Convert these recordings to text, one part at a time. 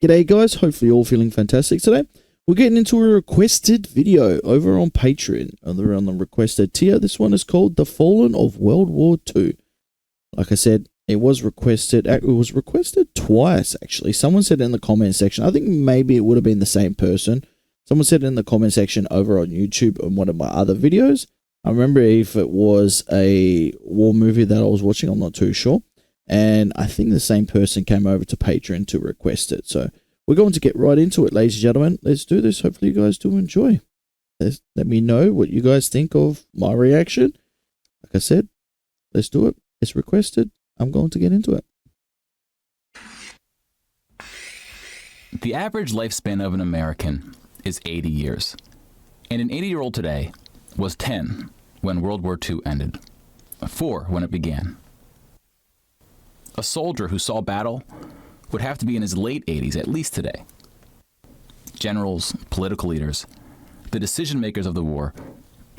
G'day guys, hopefully you're all feeling fantastic today. We're getting into a requested video over on Patreon, over on the requested tier. This one is called The Fallen of World War II. Like I said, it was requested twice actually. Someone said it in the comment section. I think maybe it would have been the same person. Someone said it in the comment section over on YouTube on one of my other videos. I remember if it was a war movie that I was watching, I'm not too sure. And I think the same person came over to Patreon to request it. So we're going to get right into it, ladies and gentlemen. Let's do this. Hopefully you guys do enjoy. Let me know what you guys think of my reaction. Like I said, let's do it. It's requested. I'm going to get into it. The average lifespan of an American is 80 years. And an 80-year-old today was 10 when World War II ended, 4 when it began. A soldier who saw battle would have to be in his late 80s, at least today. Generals, political leaders, the decision makers of the war,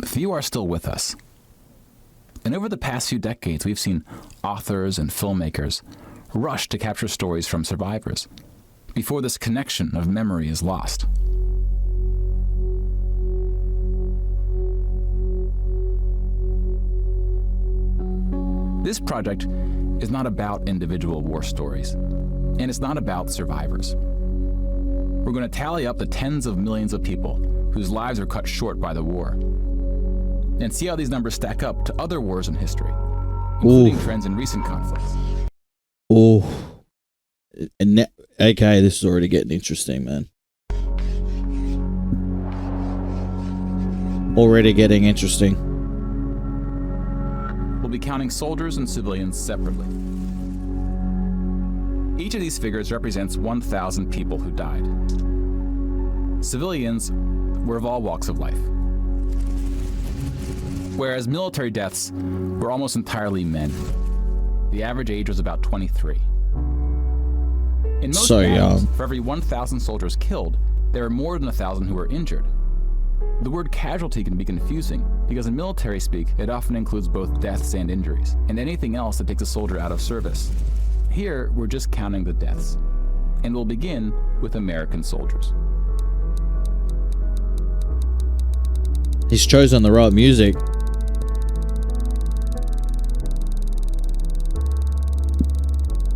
few are still with us. And over the past few decades, we've seen authors and filmmakers rush to capture stories from survivors before this connection of memory is lost. This project is not about individual war stories, and it's not about survivors. We're going to tally up the tens of millions of people whose lives are cut short by the war, and see how these numbers stack up to other wars in history, including trends in recent conflicts. Oh, and okay, this is already getting interesting, man. Already getting interesting. We'll be counting soldiers and civilians separately. Each of these figures represents 1,000 people who died. Civilians were of all walks of life, whereas military deaths were almost entirely men. The average age was about 23. In most battles, for every 1,000 soldiers killed, there are more than 1,000 who were injured. The word casualty can be confusing because in military speak, it often includes both deaths and injuries, and anything else that takes a soldier out of service. Here, we're just counting the deaths, and we'll begin with American soldiers. He's chosen the right music.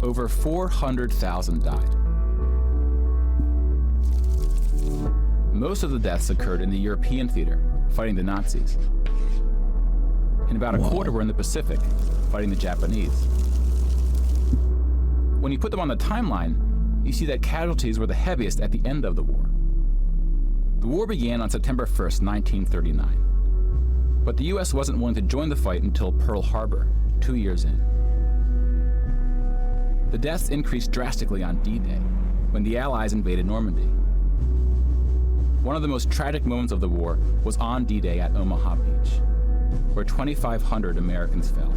Over 400,000 died. Most of the deaths occurred in the European theater, fighting the Nazis. And about a quarter were in the Pacific, fighting the Japanese. When you put them on the timeline, you see that casualties were the heaviest at the end of the war. The war began on September 1st, 1939. But the US wasn't willing to join the fight until Pearl Harbor, 2 years in. The deaths increased drastically on D-Day, when the Allies invaded Normandy. One of the most tragic moments of the war was on D-Day at Omaha Beach, where 2,500 Americans fell.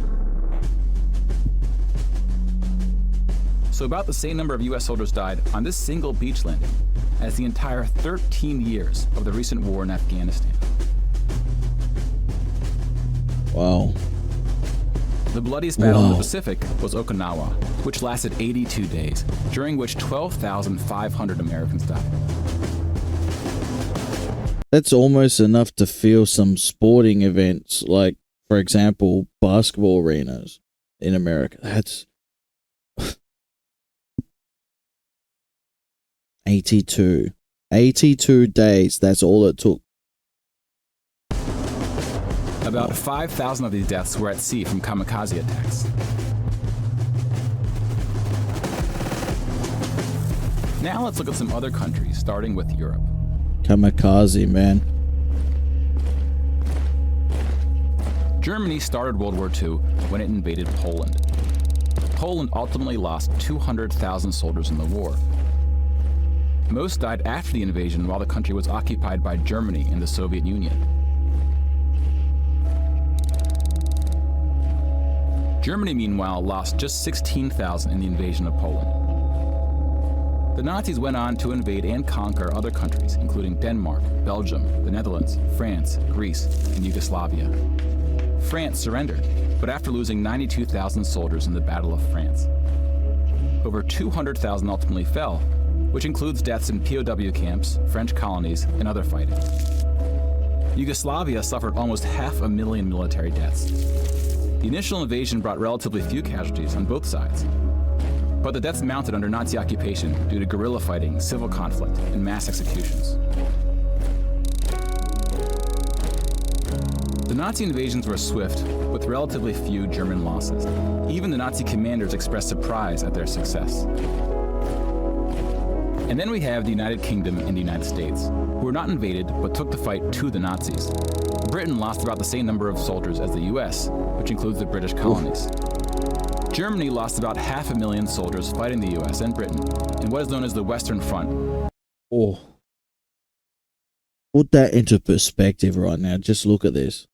So about the same number of US soldiers died on this single beach landing as the entire 13 years of the recent war in Afghanistan. Wow. The bloodiest battle in the Pacific was Okinawa, which lasted 82 days, during which 12,500 Americans died. That's almost enough to feel some sporting events, like, for example, basketball arenas in America. That's 82 days. That's all it took. About 5,000 of these deaths were at sea from kamikaze attacks. Now let's look at some other countries, starting with Europe. Kamikaze, man. Germany started World War II when it invaded Poland. Poland ultimately lost 200,000 soldiers in the war. Most died after the invasion while the country was occupied by Germany and the Soviet Union. Germany, meanwhile, lost just 16,000 in the invasion of Poland. The Nazis went on to invade and conquer other countries, including Denmark, Belgium, the Netherlands, France, Greece, and Yugoslavia. France surrendered, but after losing 92,000 soldiers in the Battle of France. Over 200,000 ultimately fell, which includes deaths in POW camps, French colonies, and other fighting. Yugoslavia suffered almost 500,000 military deaths. The initial invasion brought relatively few casualties on both sides, but the deaths mounted under Nazi occupation due to guerrilla fighting, civil conflict, and mass executions. The Nazi invasions were swift, with relatively few German losses. Even the Nazi commanders expressed surprise at their success. And then we have the United Kingdom and the United States, who were not invaded but took the fight to the Nazis. Britain lost about the same number of soldiers as the US, which includes the British colonies. Germany lost about 500,000 soldiers fighting the US and Britain in what is known as the Western Front. Oh. Put that into perspective right now. Just look at this.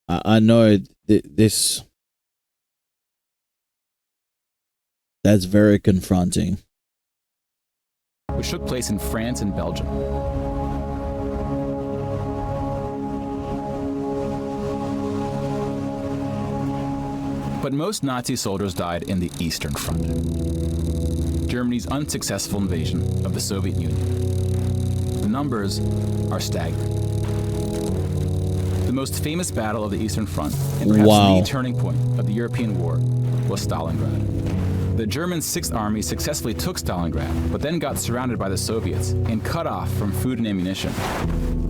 I know this. That's very confronting. Which took place in France and Belgium. But most Nazi soldiers died in the Eastern Front, Germany's unsuccessful invasion of the Soviet Union. The numbers are staggering. The most famous battle of the Eastern Front, and perhaps the turning point of the European war, was Stalingrad. The German 6th Army successfully took Stalingrad, but then got surrounded by the Soviets and cut off from food and ammunition.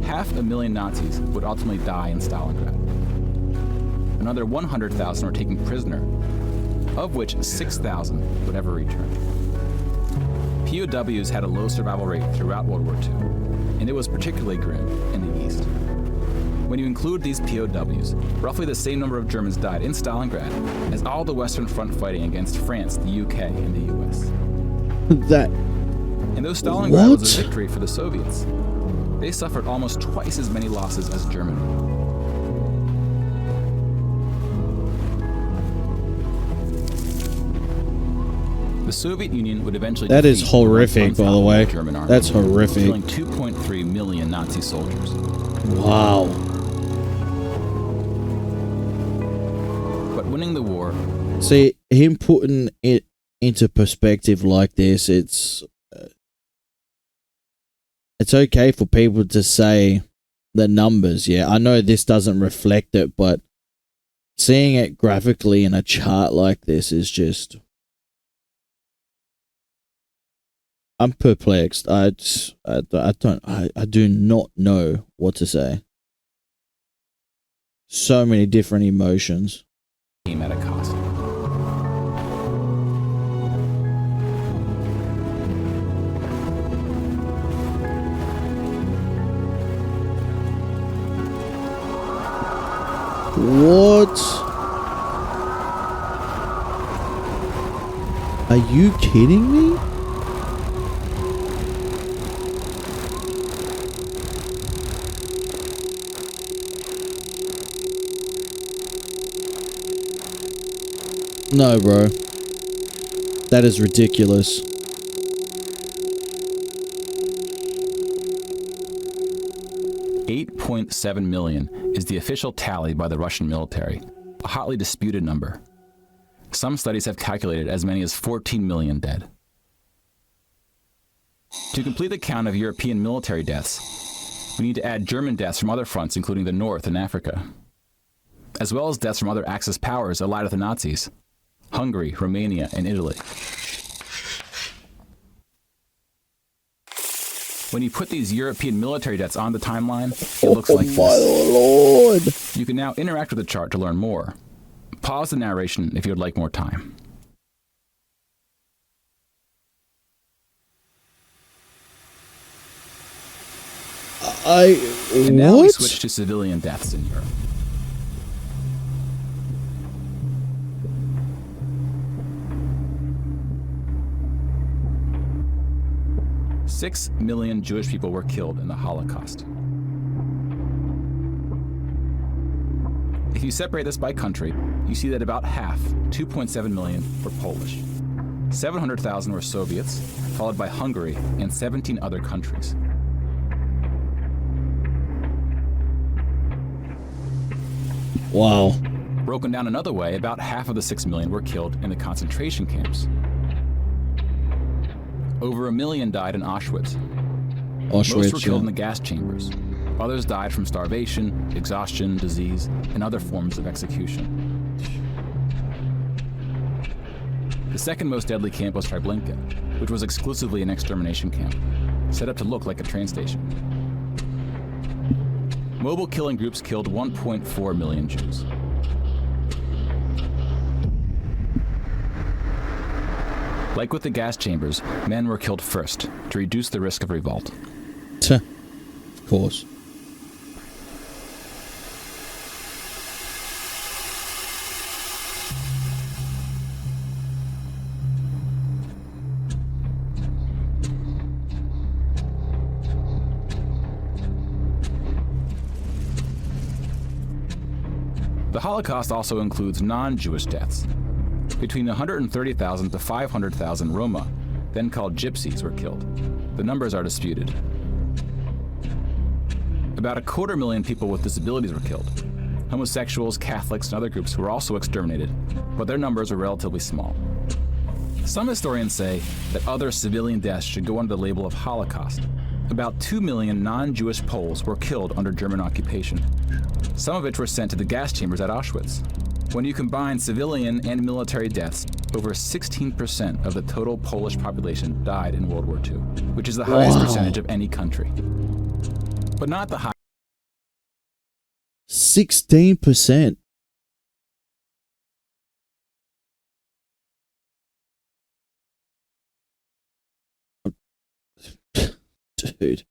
500,000 Nazis would ultimately die in Stalingrad. Another 100,000 were taken prisoner, of which 6,000 would ever return. POWs had a low survival rate throughout World War II, and it was particularly grim in the East. When you include these POWs, roughly the same number of Germans died in Stalingrad as all the Western Front fighting against France, the UK, and the US. And though Stalingrad was a victory for the Soviets, they suffered almost twice as many losses as Germany. The Soviet Union would eventually That is horrific, by the way. That's horrific. Killing 2.3 million Nazi soldiers. Wow. But winning the war... See, him putting it into perspective like this, it's okay for people to say the numbers, yeah. I know this doesn't reflect it, but seeing it graphically in a chart like this is just... I'm perplexed. I do not know what to say. So many different emotions. Came at a cost. What? Are you kidding me? No, bro. That is ridiculous. $8.7 million is the official tally by the Russian military, a hotly disputed number. Some studies have calculated as many as 14 million dead. To complete the count of European military deaths, we need to add German deaths from other fronts, including the North and Africa, as well as deaths from other Axis powers allied with the Nazis: Hungary, Romania, and Italy. When you put these European military deaths on the timeline, it looks like this. Oh my lord! You can now interact with the chart to learn more. Pause the narration if you would like more time. And now we switch to civilian deaths in Europe. Six million Jewish people were killed in the Holocaust. If you separate this by country, you see that about half, 2.7 million, were Polish. 700,000 were Soviets, followed by Hungary and 17 other countries. Wow. Broken down another way, about half of the 6 million were killed in the concentration camps. Over 1 million died in Auschwitz. Most were killed in the gas chambers. Others died from starvation, exhaustion, disease, and other forms of execution. The second most deadly camp was Treblinka, which was exclusively an extermination camp, set up to look like a train station. Mobile killing groups killed 1.4 million Jews. Like with the gas chambers, men were killed first to reduce the risk of revolt. Of course. The Holocaust also includes non-Jewish deaths. Between 130,000 to 500,000 Roma, then called Gypsies, were killed. The numbers are disputed. About 250,000 people with disabilities were killed. Homosexuals, Catholics, and other groups were also exterminated, but their numbers were relatively small. Some historians say that other civilian deaths should go under the label of Holocaust. About 2 million non-Jewish Poles were killed under German occupation, some of which were sent to the gas chambers at Auschwitz. When you combine civilian and military deaths, over 16% of the total Polish population died in World War II, which is the highest percentage of any country. But not the highest. 16%. Dude.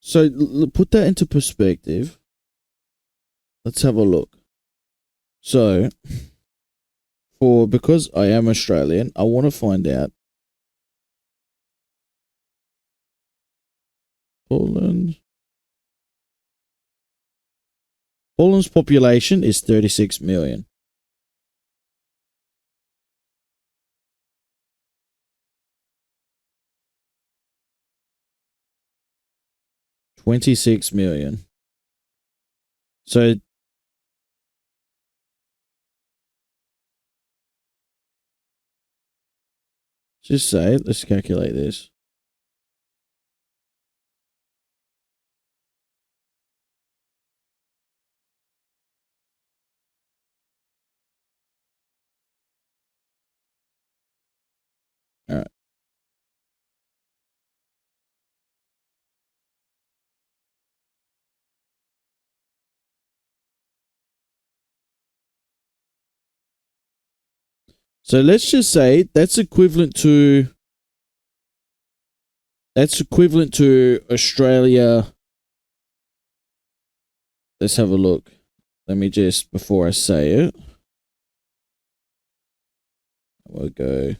So put that into perspective. Let's have a look. So, because I am Australian, I want to find out. Poland's population is 36 million. $26 million. So just say, let's calculate this. All right. So let's just say that's equivalent to Australia. Let's have a look. Let me just, before I say it, we'll go.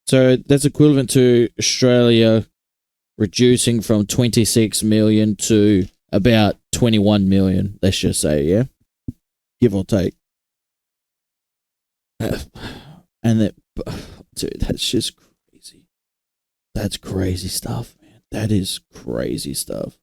So that's equivalent to Australia reducing from 26 million to about 21 million, let's just say, yeah? Give or take. And that, dude, that's just crazy. That's crazy stuff, man. That is crazy stuff.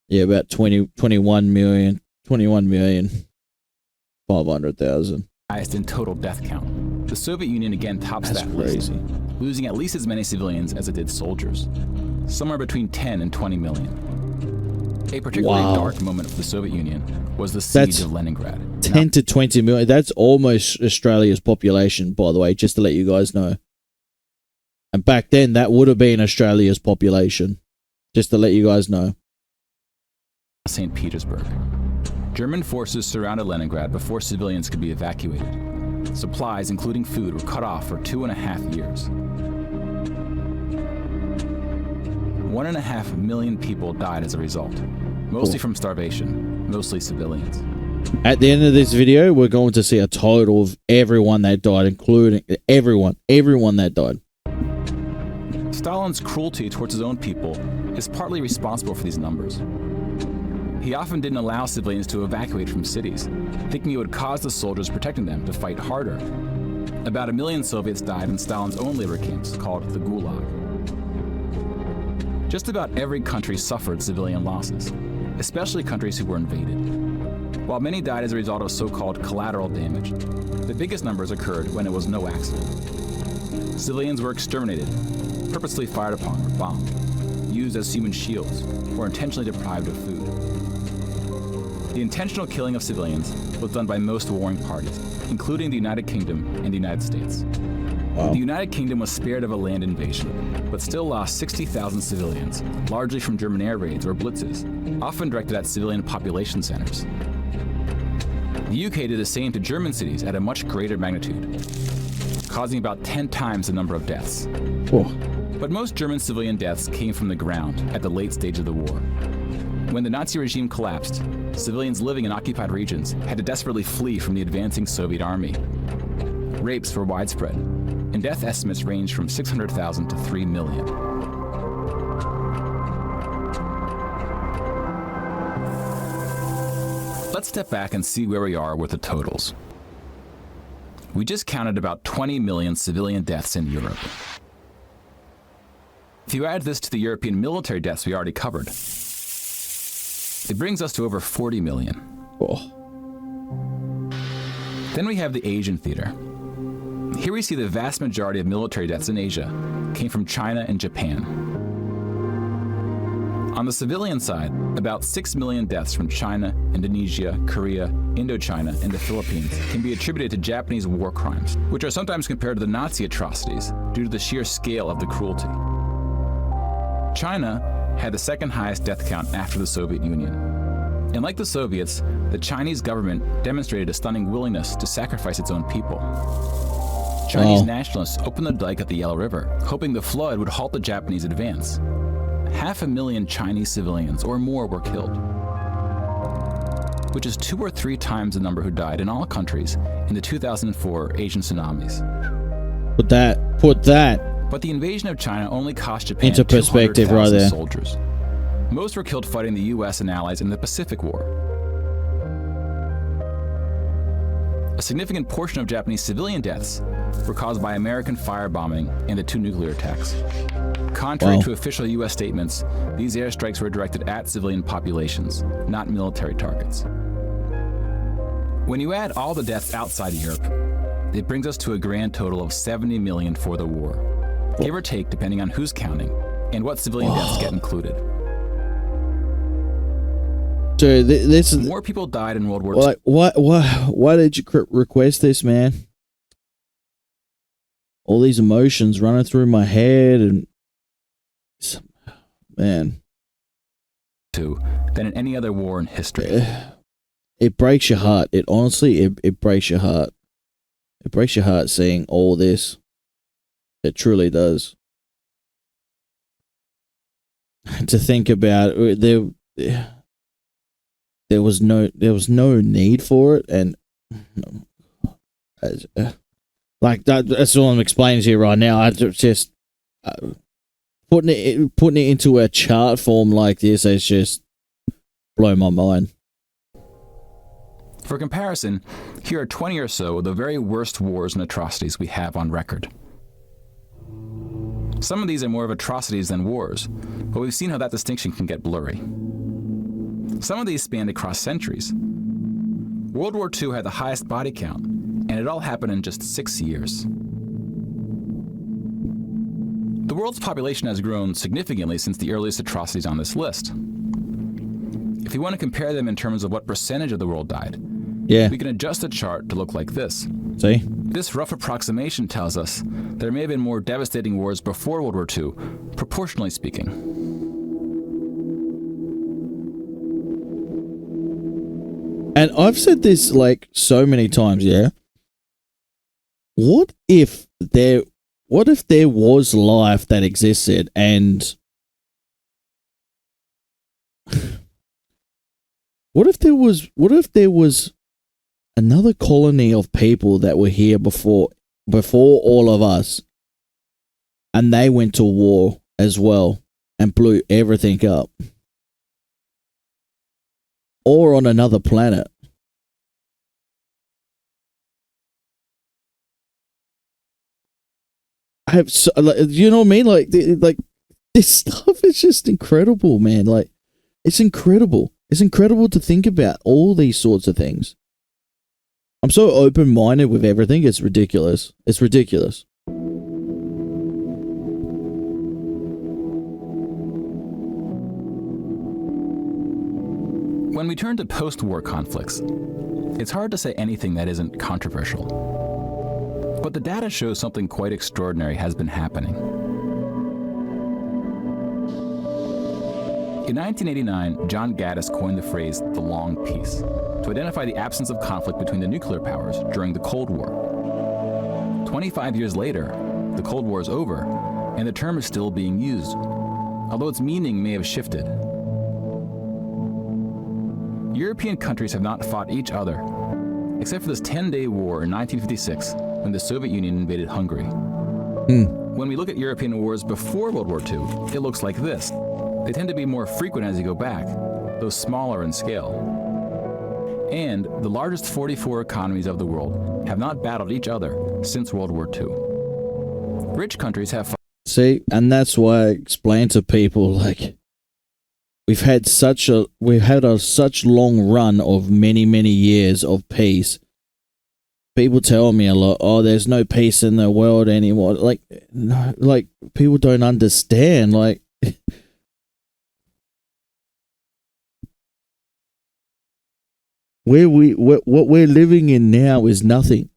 Yeah, about 21 million 500,000. Highest in total death count. The Soviet Union again tops that list, losing at least as many civilians as it did soldiers, somewhere between 10 and 20 million. A particularly dark moment for the Soviet Union was the siege of Leningrad. 10 to 20 million. That's almost Australia's population, by the way, just to let you guys know. And back then, that would have been Australia's population, just to let you guys know. St. Petersburg. German forces surrounded Leningrad before civilians could be evacuated. Supplies, including food, were cut off for 2.5 years. 1.5 million people died as a result, mostly from starvation, mostly civilians. At the end of this video, we're going to see a total of everyone that died, including everyone that died. Stalin's cruelty towards his own people is partly responsible for these numbers. He often didn't allow civilians to evacuate from cities, thinking it would cause the soldiers protecting them to fight harder. About 1 million Soviets died in Stalin's own labor camps, called the Gulag. Just about every country suffered civilian losses, especially countries who were invaded. While many died as a result of so-called collateral damage, the biggest numbers occurred when it was no accident. Civilians were exterminated, purposely fired upon or bombed, used as human shields, or intentionally deprived of food. The intentional killing of civilians was done by most warring parties, including the United Kingdom and the United States. Wow. The United Kingdom was spared of a land invasion, but still lost 60,000 civilians, largely from German air raids or blitzes, often directed at civilian population centers. The UK did the same to German cities at a much greater magnitude, causing about 10 times the number of deaths. Oh. But most German civilian deaths came from the ground at the late stage of the war. When the Nazi regime collapsed, civilians living in occupied regions had to desperately flee from the advancing Soviet army. Rapes were widespread, and death estimates ranged from 600,000 to 3 million. Let's step back and see where we are with the totals. We just counted about 20 million civilian deaths in Europe. If you add this to the European military deaths we already covered, it brings us to over 40 million. Oh. Then we have the Asian theater. Here we see the vast majority of military deaths in Asia came from China and Japan. On the civilian side, about 6 million deaths from China, Indonesia, Korea, Indochina, and the Philippines can be attributed to Japanese war crimes, which are sometimes compared to the Nazi atrocities due to the sheer scale of the cruelty. China had the second highest death count after the Soviet Union. And like the Soviets, the Chinese government demonstrated a stunning willingness to sacrifice its own people. Chinese nationalists opened the dike at the Yellow River, hoping the flood would halt the Japanese advance. 500,000 Chinese civilians or more were killed, which is 2 or 3 times the number who died in all countries in the 2004 Asian tsunamis. Put that. But the invasion of China only cost Japan into perspective right there. soldiers. Most were killed fighting the US and allies in the Pacific War. A significant portion of Japanese civilian deaths were caused by American firebombing and the 2 nuclear attacks. Contrary to official US statements, these airstrikes were directed at civilian populations, not military targets. When you add all the deaths outside Europe, it brings us to a grand total of 70 million for the war, give or take depending on who's counting and what civilian deaths get included. So this is more people died in World War II. Like, why did you request this, man? All these emotions running through my head, and man, than in any other war in history. It breaks your heart. It honestly, it breaks your heart. It breaks your heart seeing all this. It truly does. To think about there was no need for it, and like that's all I'm explaining to you right now. I just putting it into a chart form like this, it's just blow my mind. For comparison, here are 20 or so of the very worst wars and atrocities we have on record. Some of these are more of atrocities than wars, but we've seen how that distinction can get blurry. Some of these spanned across centuries. World War II had the highest body count, and it all happened in just 6 years. The world's population has grown significantly since the earliest atrocities on this list. If you want to compare them in terms of what percentage of the world died, we can adjust the chart to look like this. See? This rough approximation tells us there may have been more devastating wars before World War II, proportionally speaking. And I've said this like so many times, What if there was life that existed, and what if there was another colony of people that were here before all of us, and they went to war as well and blew everything up? Or on another planet. You know what I mean? Like this stuff is just incredible, man. Like, it's incredible. It's incredible to think about all these sorts of things. I'm so open-minded with everything, it's ridiculous. It's ridiculous. When we turn to post-war conflicts, it's hard to say anything that isn't controversial. But the data shows something quite extraordinary has been happening. In 1989, John Gaddis coined the phrase the long peace to identify the absence of conflict between the nuclear powers during the Cold War. 25 years later, the Cold War is over, and the term is still being used, although its meaning may have shifted. European countries have not fought each other, except for this 10-day war in 1956 when the Soviet Union invaded Hungary. When we look at European wars before World War II, it looks like this. They tend to be more frequent as you go back, though smaller in scale. And the largest 44 economies of the world have not battled each other since World War II. Rich countries have... See, and that's why I explain to people, like, we've had such long run of many years of peace. People tell me a lot, oh, there's no peace in the world anymore. Like, no, like, people don't understand, like... what we're living in now is nothing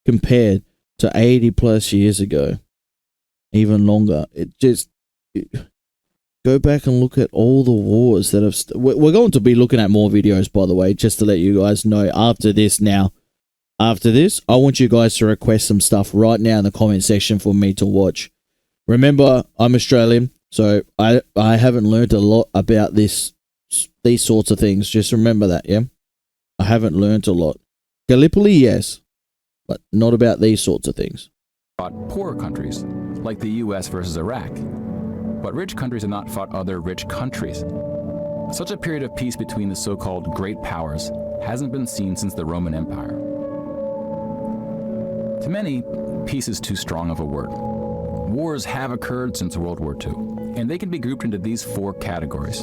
compared to 80 plus years ago, even longer. Go back and look at all the wars that have... we're going to be looking at more videos, by the way, just to let you guys know after this. After this, I want you guys to request some stuff right now in the comment section for me to watch. Remember, I'm Australian, so I haven't learned a lot about these sorts of things. Just remember that, yeah? I haven't learned a lot. Gallipoli, yes, but not about these sorts of things. Fought poorer countries, like the US versus Iraq. But rich countries have not fought other rich countries. Such a period of peace between the so-called great powers hasn't been seen since the Roman Empire. To many, peace is too strong of a word. Wars have occurred since World War II, and they can be grouped into these four categories.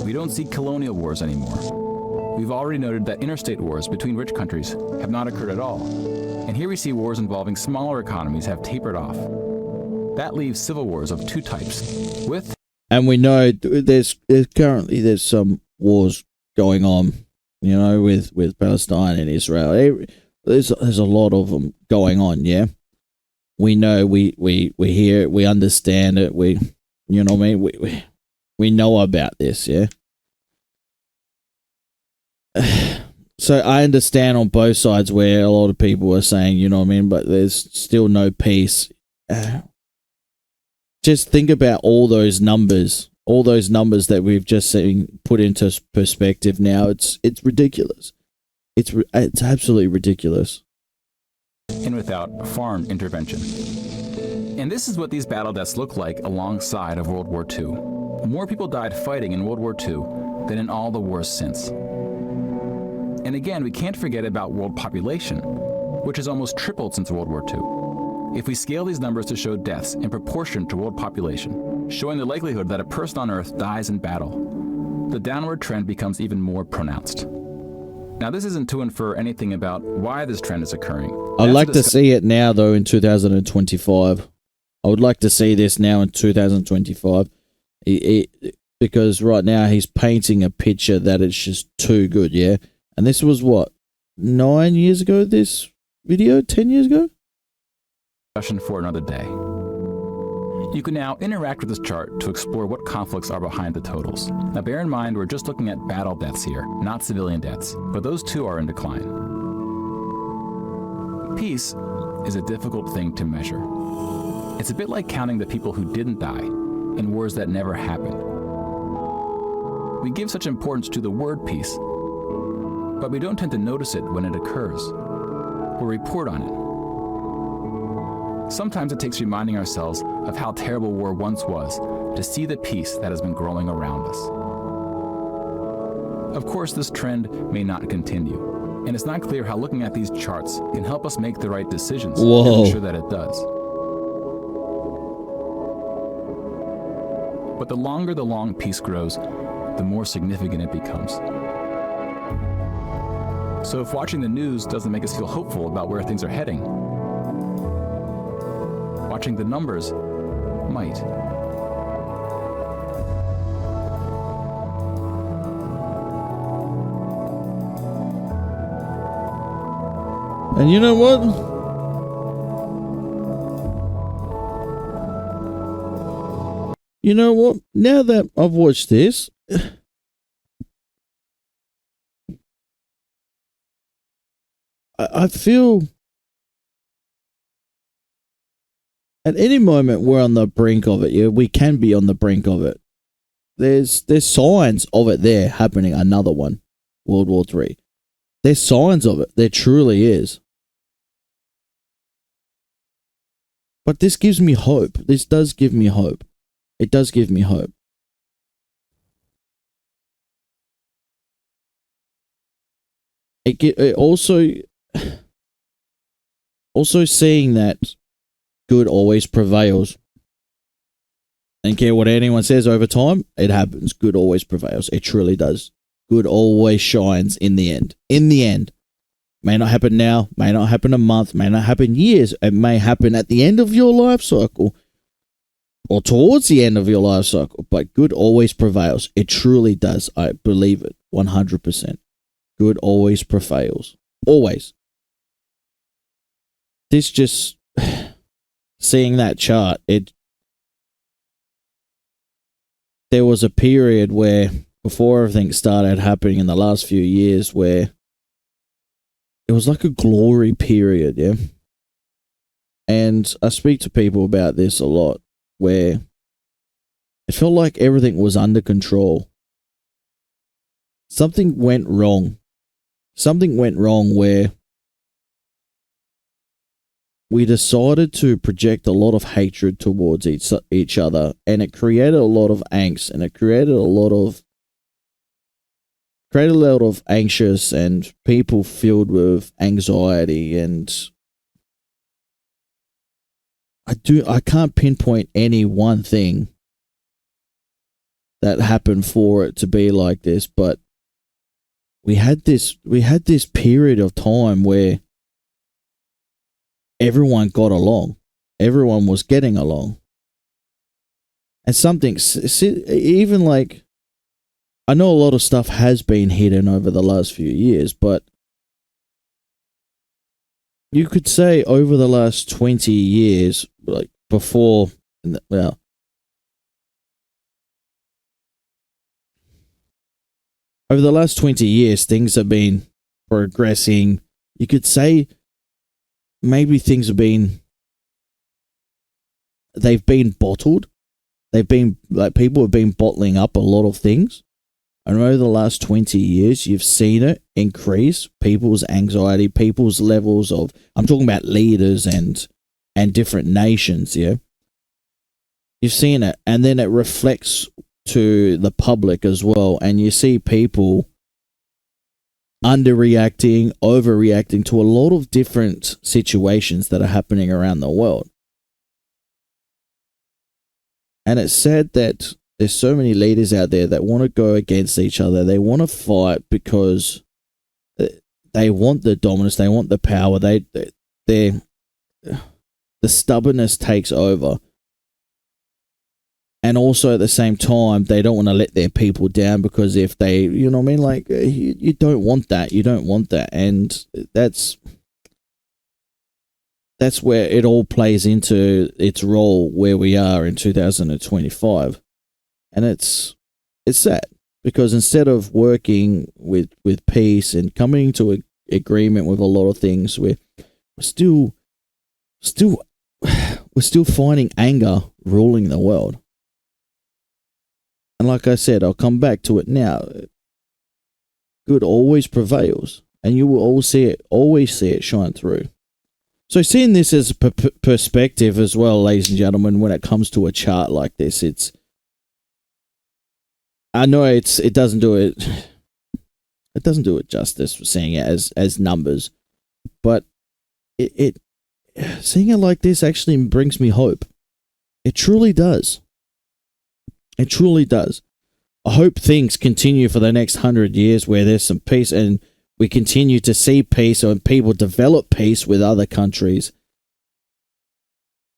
We don't see colonial wars anymore. We've already noted that interstate wars between rich countries have not occurred at all. And here we see wars involving smaller economies have tapered off. That leaves civil wars of two types, with... And we know there's currently some wars going on, you know, with Palestine and Israel. There's a lot of them going on, yeah? We know, we hear it, we understand it, you know what I mean? We know about this, yeah? So I understand on both sides where a lot of people are saying, you know what I mean, but there's still no peace. Just think about all those numbers that we've just seen put into perspective now. It's ridiculous. It's absolutely ridiculous. And without foreign intervention. And this is what these battle deaths look like alongside of World War II. More people died fighting in World War II than in all the wars since. And again, we can't forget about world population, which has almost tripled since World War II. If we scale these numbers to show deaths in proportion to world population, showing the likelihood that a person on Earth dies in battle, the downward trend becomes even more pronounced. Now, this isn't to infer anything about why this trend is occurring. I'd like to see it now, though, in 2025. I would like to see this now in 2025. Because right now he's painting a picture that it's just too good, yeah? And this was, what, 9 years ago, this video? 10 years ago? Discussion for another day. You can now interact with this chart to explore what conflicts are behind the totals. Now bear in mind, we're just looking at battle deaths here, not civilian deaths, but those too are in decline. Peace is a difficult thing to measure. It's a bit like counting the people who didn't die in wars that never happened. We give such importance to the word peace, but we don't tend to notice it when it occurs, or report on it. Sometimes it takes reminding ourselves of how terrible war once was to see the peace that has been growing around us. Of course, this trend may not continue, and it's not clear how looking at these charts can help us make the right decisions and ensure that it does. But the longer the long peace grows, the more significant it becomes. So if watching the news doesn't make us feel hopeful about where things are heading, watching the numbers might. And you know what? You know what? Now that I've watched this, I feel at any moment we're on the brink of it. Yeah, we can be on the brink of it. There's signs of it there happening. Another one, World War III. There's signs of it. There truly is. But this gives me hope. This does give me hope. It does give me hope. It also seeing that good always prevails. And care what anyone says over time, it happens. Good always prevails. It truly does. Good always shines in the end. In the end. May not happen now, may not happen a month, may not happen years. It may happen at the end of your life cycle or towards the end of your life cycle. But good always prevails. It truly does. I believe it 100%. Good always prevails. Always. This just, seeing that chart, there was a period where, before everything started happening in the last few years, where it was like a glory period, yeah? And I speak to people about this a lot, where it felt like everything was under control. Something went wrong. Something went wrong where we decided to project a lot of hatred towards each other, and it created a lot of angst, and it created a lot of anxious and people filled with anxiety. And I can't pinpoint any one thing that happened for it to be like this, but we had this period of time where everyone got along. Everyone was getting along. And something, even like, I know a lot of stuff has been hidden over the last few years, but you could say over the last 20 years, like before, well, over the last 20 years, things have been progressing. You could say maybe things they've been bottled. They've been, like, people have been bottling up a lot of things. And over the last 20 years, you've seen it increase, people's anxiety, people's levels of, I'm talking about leaders and different nations, yeah? You've seen it, and then it reflects to the public as well, and you see people underreacting, overreacting to a lot of different situations that are happening around the world. And it's sad that there's so many leaders out there that want to go against each other. They want to fight because they want the dominance. They want the power. The stubbornness takes over. And also at the same time, they don't want to let their people down, because if they, you know what I mean? Like, you don't want that. You don't want that. And that's where it all plays into its role where we are in 2025. And it's sad, because instead of working with peace and coming to an agreement with a lot of things, we're still finding anger ruling the world. And like I said, I'll come back to it now. Good always prevails, and you will always see it shine through. So seeing this as a perspective as well, ladies and gentlemen, when it comes to a chart like this, I know it doesn't do it justice for seeing it as numbers, but it seeing it like this actually brings me hope. It truly does. It truly does. I hope things continue for the next 100 years where there's some peace and we continue to see peace and people develop peace with other countries.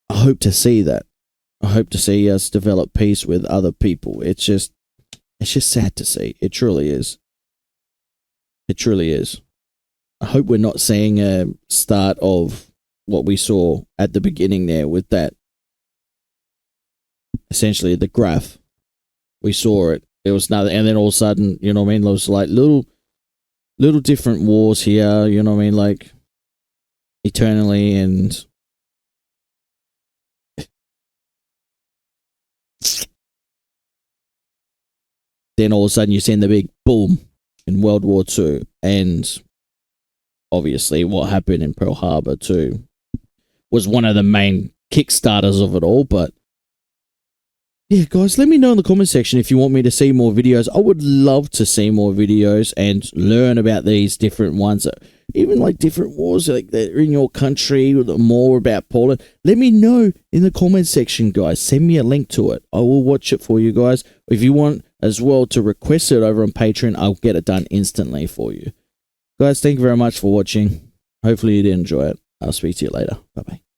I hope to see that. I hope to see us develop peace with other people. It's just sad to see. It truly is. It truly is. I hope we're not seeing a start of what we saw at the beginning there with that. Essentially, the graph. We saw it. It was nothing. And then all of a sudden, you know what I mean? There was like little different wars here, you know what I mean? Like eternally and then all of a sudden you send the big boom in World War II, and obviously what happened in Pearl Harbor too was one of the main kickstarters of it all. But yeah, guys, let me know in the comment section if you want me to see more videos. I would love to see more videos and learn about these different ones, even like different wars like that are in your country, or more about Poland. Let me know in the comment section, guys. Send me a link to it. I will watch it for you guys. If you want as well to request it over on Patreon, I'll get it done instantly for you. Guys, thank you very much for watching. Hopefully you did enjoy it. I'll speak to you later. Bye-bye.